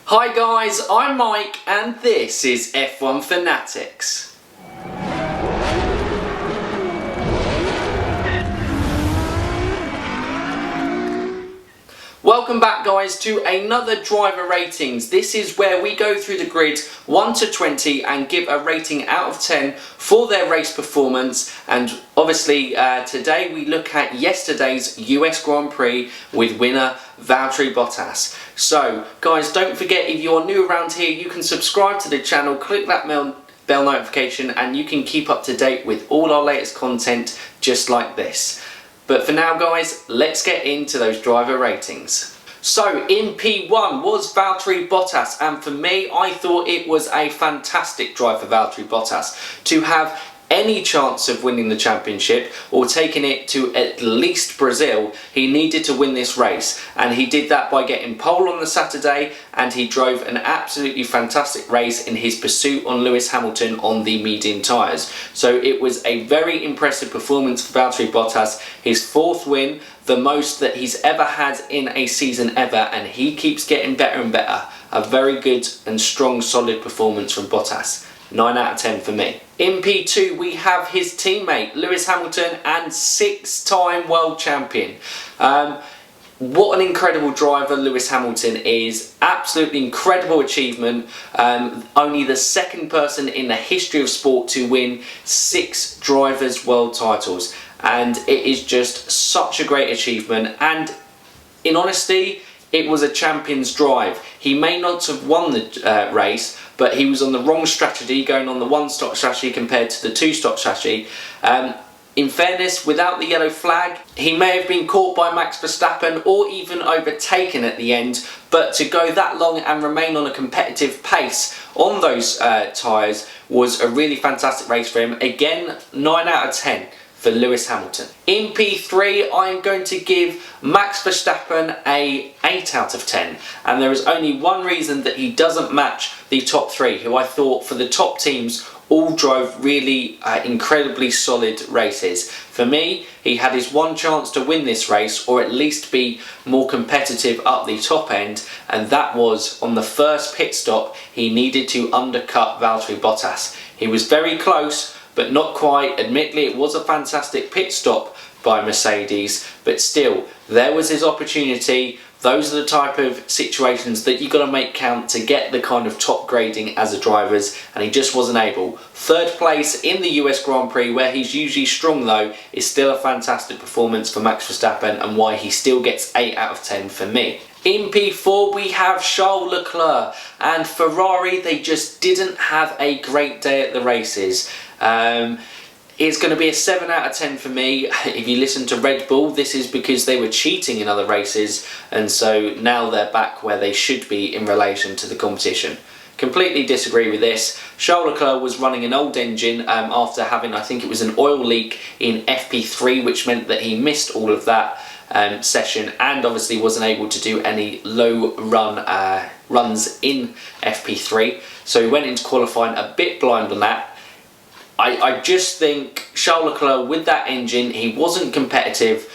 Hi guys, I'm Mike and this is F1 Fanatics. Welcome back guys to another driver ratings. This is where we go through the grid 1 to 20 and give a rating out of 10 for their race performance, and obviously today we look at yesterday's US Grand Prix with winner Valtteri Bottas. So guys, don't forget, if you're new around here, you can subscribe to the channel, click that bell notification, and you can keep up to date with all our latest content just like this. But for now guys, let's get into those driver ratings. So in P1 was Valtteri Bottas, and for me I thought it was a fantastic drive for Valtteri Bottas to have any chance of winning the championship or taking it to at least Brazil. He needed to win this race, and he did that by getting pole on the Saturday, and he drove an absolutely fantastic race in his pursuit on Lewis Hamilton on the medium tyres. So it was a very impressive performance for Valtteri Bottas, his fourth win, the most that he's ever had in a season ever, and he keeps getting better and better. A very good and strong solid performance from Bottas. 9 out of 10 for me. In P2 we have his teammate Lewis Hamilton and six-time world champion. What an incredible driver Lewis Hamilton is. Absolutely incredible achievement. Only the second person in the history of sport to win 6 drivers' world titles. And it is just such a great achievement. And in honesty, it was a champion's drive. He may not have won the race, but he was on the wrong strategy, going on the one-stop strategy compared to the two-stop strategy. In fairness, without the yellow flag, he may have been caught by Max Verstappen or even overtaken at the end, but to go that long and remain on a competitive pace on those tyres was a really fantastic race for him. Again, 9 out of 10. For Lewis Hamilton. In P3 I'm going to give Max Verstappen a 8 out of 10, and there is only one reason that he doesn't match the top 3, who I thought for the top teams all drove really incredibly solid races. For me, he had his one chance to win this race, or at least be more competitive up the top end, and that was on the first pit stop. He needed to undercut Valtteri Bottas. He was very close, but not quite. Admittedly, it was a fantastic pit stop by Mercedes, but still, there was his opportunity. Those are the type of situations that you've got to make count to get the kind of top grading as a driver's, and he just wasn't able. Third place in the US Grand Prix, where he's usually strong though, is still a fantastic performance for Max Verstappen, and why he still gets 8 out of 10 for me. In P4 we have Charles Leclerc, and Ferrari, they just didn't have a great day at the races. It's going to be a 7 out of 10 for me. If you listen to Red Bull, this is because they were cheating in other races, and so now they're back where they should be in relation to the competition. Completely disagree with this. Charles Leclerc was running an old engine after having, I think it was an oil leak in FP3, which meant that he missed all of that session, and obviously wasn't able to do any low runs in FP3, so he went into qualifying a bit blind on that. I just think Charles Leclerc, with that engine, he wasn't competitive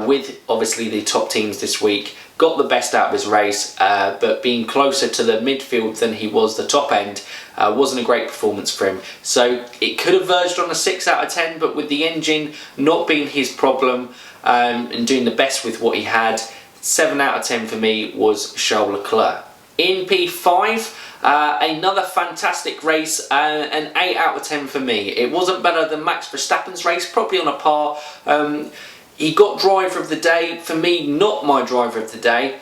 with obviously the top teams this week. Got the best out of his race, but being closer to the midfield than he was the top end wasn't a great performance for him. So it could have verged on a 6 out of 10, but with the engine not being his problem and doing the best with what he had, 7 out of 10 for me was Charles Leclerc. In P5, another fantastic race, an 8 out of 10 for me. It wasn't better than Max Verstappen's race, probably on a par. He got driver of the day. For me, not my driver of the day,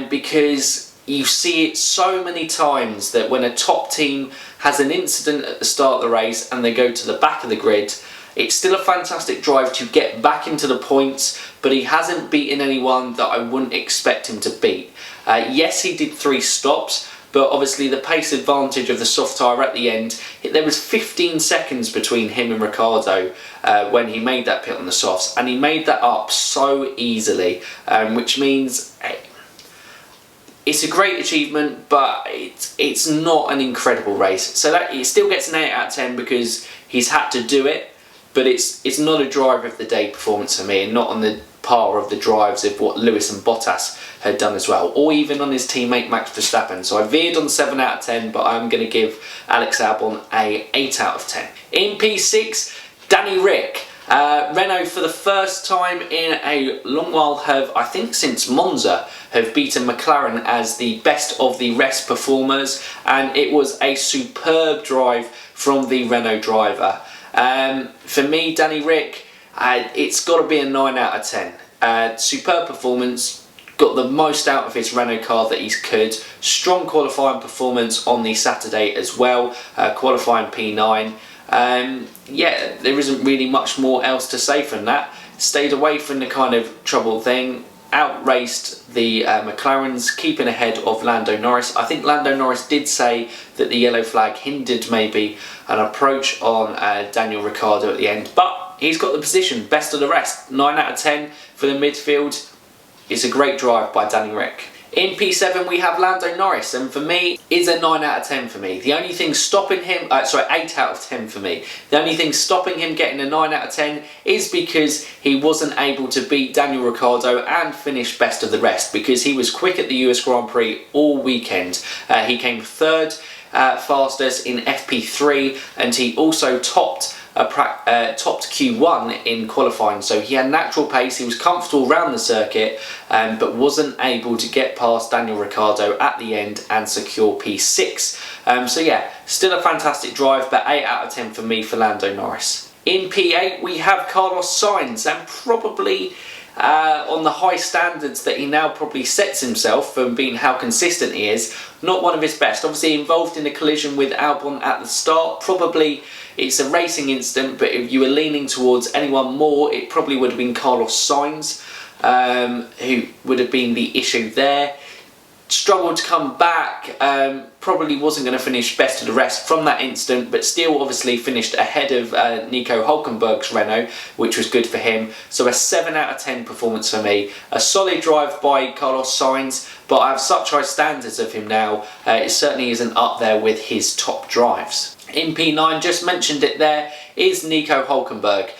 because you see it so many times that when a top team has an incident at the start of the race and they go to the back of the grid, it's still a fantastic drive to get back into the points, but he hasn't beaten anyone that I wouldn't expect him to beat. Yes, he did 3 stops, but obviously the pace advantage of the soft tyre at the end, there was 15 seconds between him and Ricciardo when he made that pit on the softs, and he made that up so easily, which means it's a great achievement, but it's not an incredible race. So that it still gets an 8 out of 10 because he's had to do it, but it's not a driver of the day performance for me, and not on the par of the drives of what Lewis and Bottas had done as well, or even on his teammate Max Verstappen. So I veered on 7 out of 10, but I'm going to give Alex Albon a 8 out of 10. In P6, Danny Ric. Renault for the first time in a long while have, I think since Monza, have beaten McLaren as the best of the rest performers, and it was a superb drive from the Renault driver. For me, Danny Ric, it's got to be a 9 out of 10. Superb performance, got the most out of his Renault car that he could. Strong qualifying performance on the Saturday as well, qualifying P9. Yeah, there isn't really much more else to say from that. Stayed away from the kind of trouble thing, outraced the McLarens, keeping ahead of Lando Norris. I think Lando Norris did say that the yellow flag hindered maybe an approach on Daniel Ricciardo at the end, but he's got the position, best of the rest. 9 out of 10 for the midfield. It's a great drive by Danny Ric. In P7 we have Lando Norris, and for me is a 9 out of 10 for me. The only thing stopping him, 8 out of 10 for me. The only thing stopping him getting a 9 out of 10 is because he wasn't able to beat Daniel Ricciardo and finish best of the rest, because he was quick at the US Grand Prix all weekend. He came third fastest in FP3, and he also topped Q1 in qualifying, so he had natural pace. He was comfortable around the circuit, but wasn't able to get past Daniel Ricciardo at the end and secure P6. So yeah, still a fantastic drive, but 8 out of 10 for me for Lando Norris. In P8 we have Carlos Sainz, and probably on the high standards that he now probably sets himself from being how consistent he is, not one of his best. Obviously involved in a collision with Albon at the start. Probably it's a racing incident, but if you were leaning towards anyone more, it probably would have been Carlos Sainz, who would have been the issue there. Struggled to come back, probably wasn't going to finish best of the rest from that incident, but still obviously finished ahead of Nico Hülkenberg's Renault, which was good for him. So a 7 out of 10 performance for me. A solid drive by Carlos Sainz, but I have such high standards of him now, it certainly isn't up there with his top drives. In P9, just mentioned it there, is Nico Hülkenberg.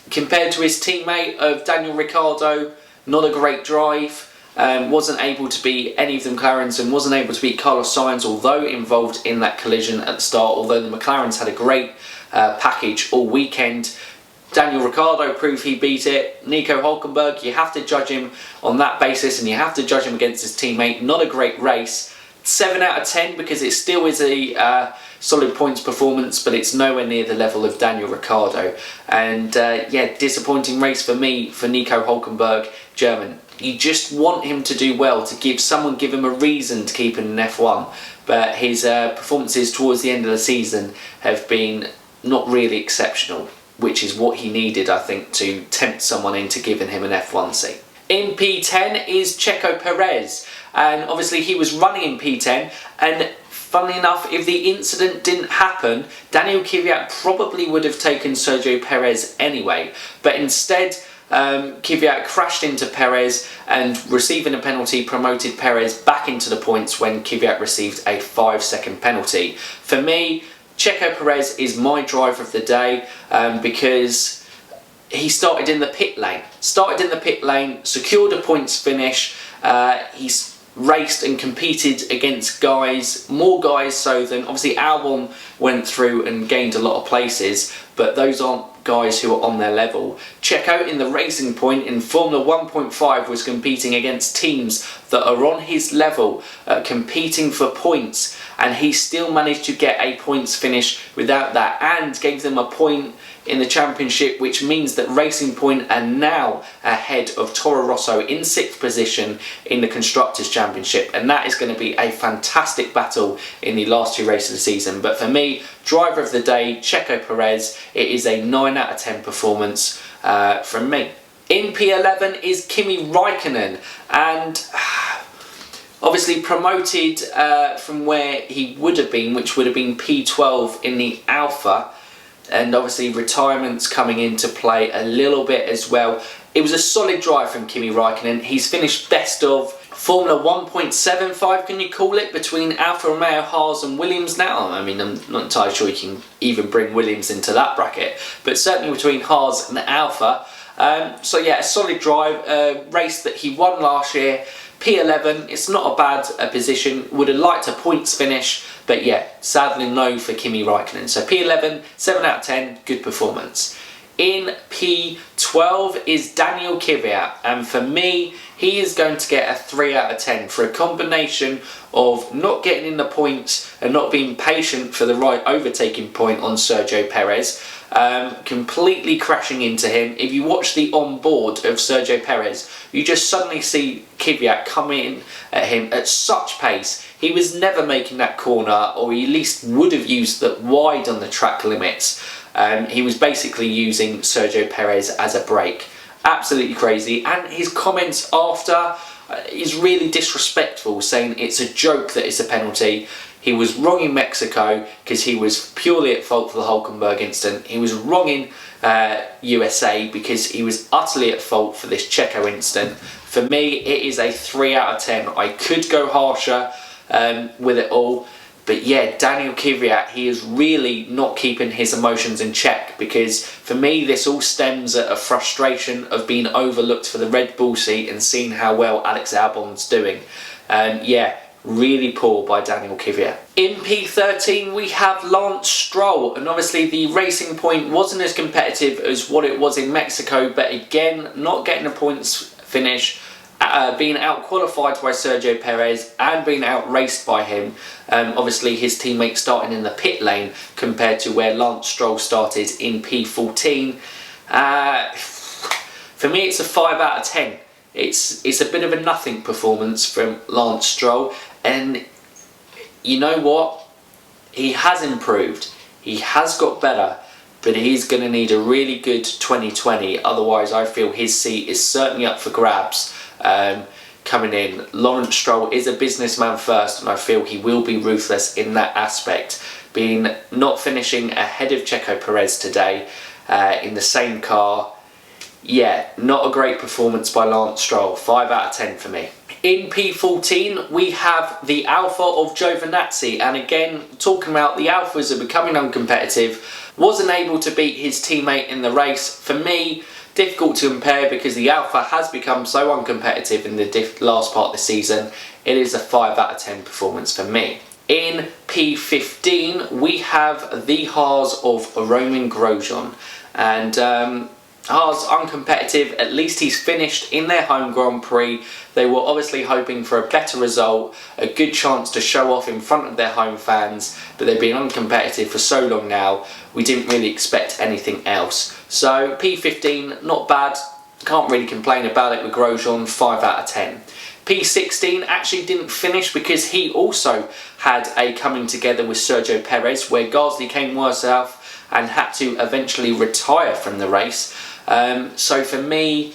Compared to his teammate of Daniel Ricciardo, not a great drive. Wasn't able to beat any of the McLarens, and wasn't able to beat Carlos Sainz, although involved in that collision at the start. Although the McLarens had a great package all weekend, Daniel Ricciardo proved he beat it. Nico Hülkenberg, you have to judge him on that basis, and you have to judge him against his teammate. Not a great race. 7 out of 10 because it still is a solid points performance, but it's nowhere near the level of Daniel Ricciardo. And yeah, disappointing race for me for Nico Hülkenberg, German. You just want him to do well, to give him a reason to keep him in F1, but his performances towards the end of the season have been not really exceptional, which is what he needed, I think, to tempt someone into giving him an F1 seat. In P10 is Checo Perez, and obviously he was running in P10, and funnily enough, if the incident didn't happen, Daniel Kvyat probably would have taken Sergio Perez anyway, but instead Kvyat crashed into Perez, and receiving a penalty promoted Perez back into the points when Kvyat received a 5-second penalty. For me, Checo Perez is my driver of the day, because he started in the pit lane. Secured a points finish. He's raced and competed against more guys so than, obviously Albon went through and gained a lot of places, but those aren't guys who are on their level. Checo in the Racing Point in Formula 1.5 was competing against teams that are on his level, competing for points, and he still managed to get a points finish without that, and gave them a point in the championship, which means that Racing Point are now ahead of Toro Rosso in 6th position in the Constructors' Championship, and that is going to be a fantastic battle in the last 2 races of the season. But for me, driver of the day, Checo Perez. It is a 9 out of 10 performance from me. In P11 is Kimi Raikkonen, and obviously promoted from where he would have been, which would have been P12 in the Alpha, and obviously retirement's coming into play a little bit as well. It was a solid drive from Kimi Raikkonen. He's finished best of Formula 1.75, can you call it, between Alfa Romeo, Haas and Williams now. I mean, I'm not entirely sure you can even bring Williams into that bracket, but certainly between Haas and Alfa. So yeah, a solid drive, a race that he won last year. P11, it's not a bad position. Would have liked a points finish, but yeah, sadly no for Kimi Raikkonen. So P11, 7 out of 10, good performance. In P12 is Daniel Kvyat, and for me, he is going to get a 3 out of 10 for a combination of not getting in the points and not being patient for the right overtaking point on Sergio Perez, completely crashing into him. If you watch the onboard of Sergio Perez, you just suddenly see Kvyat come in at him at such pace. He was never making that corner, or he at least would have used that wide on the track limits. He was basically using Sergio Perez as a brake. Absolutely crazy. And his comments after is really disrespectful, saying it's a joke that it's a penalty. He was wrong in Mexico because he was purely at fault for the Hulkenberg incident. He was wrong in USA because he was utterly at fault for this Checo incident. For me, it is a 3 out of 10. I could go harsher with it all. But yeah, Daniel Kvyat, he is really not keeping his emotions in check, because for me this all stems at a frustration of being overlooked for the Red Bull seat and seeing how well Alex Albon's doing. Yeah, really poor by Daniel Kvyat. In P13 we have Lance Stroll, and obviously the Racing Point wasn't as competitive as what it was in Mexico, but again, not getting a points finish. Being out-qualified by Sergio Perez and being out-raced by him. Obviously his teammate starting in the pit lane compared to where Lance Stroll started in P14. For me it's a 5 out of 10. It's a bit of a nothing performance from Lance Stroll, and you know what? He has improved. He has got better. But he's going to need a really good 2020, otherwise I feel his seat is certainly up for grabs coming in. Lawrence Stroll is a businessman first, and I feel he will be ruthless in that aspect. Being not finishing ahead of Checo Perez today in the same car, yeah, not a great performance by Lance Stroll. 5 out of 10 for me. In P14 we have the Alpha of Giovinazzi, and again, talking about the Alphas are becoming uncompetitive. Wasn't able to beat his teammate in the race. For me, difficult to compare because the Alpha has become so uncompetitive in the last part of the season. It is a 5 out of 10 performance for me. In P15 we have the Haas of Romain Grosjean, and Haas uncompetitive. At least he's finished in their home Grand Prix. They were obviously hoping for a better result, a good chance to show off in front of their home fans, but they've been uncompetitive for so long now, we didn't really expect anything else. So P15, not bad, can't really complain about it with Grosjean, 5 out of 10. P16 actually didn't finish because he also had a coming together with Sergio Perez, where Gasly came worse off and had to eventually retire from the race. So for me,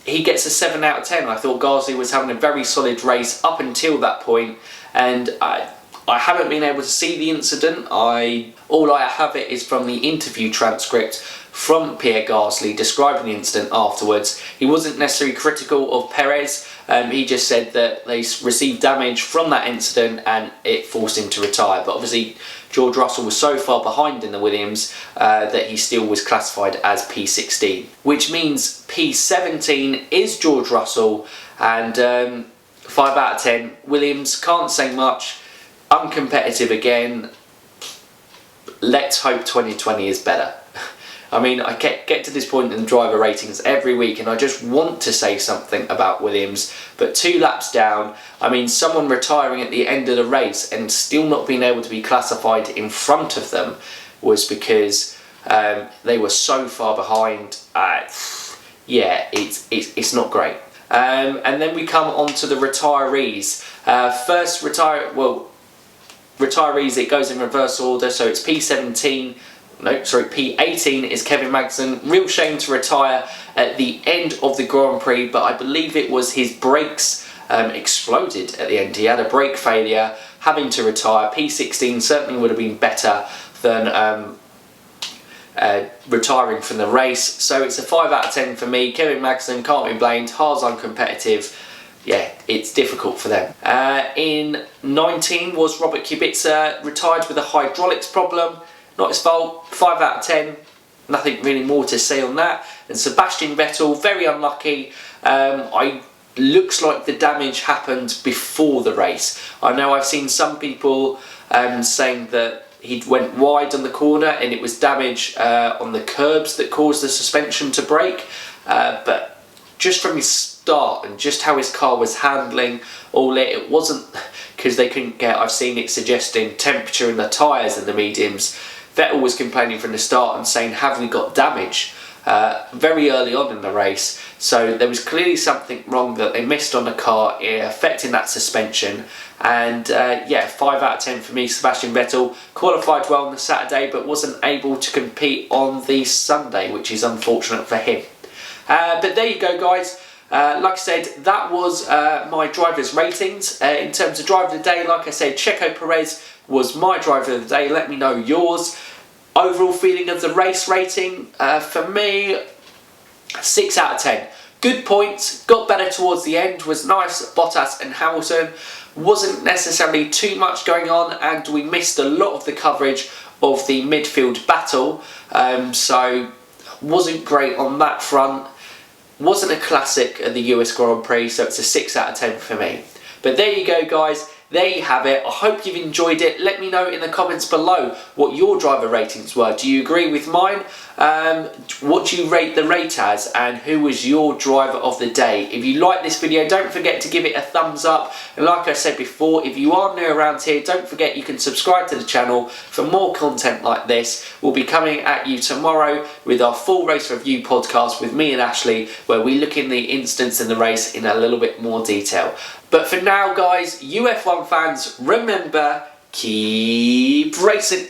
he gets a 7 out of 10. I thought Gasly was having a very solid race up until that point, and I haven't been able to see the incident. All I have it is from the interview transcript from Pierre Gasly describing the incident afterwards. He wasn't necessarily critical of Perez. He just said that they received damage from that incident and it forced him to retire. But obviously George Russell was so far behind in the Williams that he still was classified as P16. Which means P17 is George Russell, and 5 out of 10. Williams, can't say much. Uncompetitive again. Let's hope 2020 is better. I mean, I get to this point in the driver ratings every week and I just want to say something about Williams, but 2 laps down, I mean, someone retiring at the end of the race and still not being able to be classified in front of them was because they were so far behind. Yeah, it's not great. And then we come on to the retirees. Retirees, it goes in reverse order, so it's P18 is Kevin Magnussen. Real shame to retire at the end of the Grand Prix, but I believe it was his brakes exploded at the end. He had a brake failure, having to retire. P16 certainly would have been better than retiring from the race. So it's a 5 out of 10 for me. Kevin Magnussen can't be blamed. Haas uncompetitive. Yeah, it's difficult for them. In 19 was Robert Kubica, retired with a hydraulics problem. Not his fault. 5 out of 10. nothing really more to say on that. And Sebastian Vettel, very unlucky. Looks like the damage happened before the race. I know I've seen some people saying that he went wide on the corner and it was damage on the curbs that caused the suspension to break. But just from his start and just how his car was handling all it wasn't, because they couldn't get, I've seen it suggesting temperature in the tyres and the mediums. Vettel was complaining from the start and saying, have we got damage? Very early on in the race, so there was clearly something wrong that they missed on the car, affecting that suspension. And yeah, 5 out of 10 for me. Sebastian Vettel qualified well on the Saturday but wasn't able to compete on the Sunday, which is unfortunate for him. But there you go, guys. Like I said, that was my drivers' ratings. In terms of driver of the day, like I said, Checo Perez was my driver of the day. Let me know yours. Overall feeling of the race rating, for me, 6 out of 10. Good points, got better towards the end, was nice. Bottas and Hamilton, wasn't necessarily too much going on, and we missed a lot of the coverage of the midfield battle, so wasn't great on that front. Wasn't a classic at the US Grand Prix, so it's a 6 out of 10 for me. But there you go, guys. There you have it. I hope you've enjoyed it. Let me know in the comments below what your driver ratings were. Do you agree with mine? What do you rate the rate as? And who was your driver of the day? If you like this video, don't forget to give it a thumbs up. And like I said before, if you are new around here, don't forget you can subscribe to the channel for more content like this. We'll be coming at you tomorrow with our full race review podcast with me and Ashley, where we look in the instance in the race in a little bit more detail. But for now, guys, UF1 fans, remember, keep racing.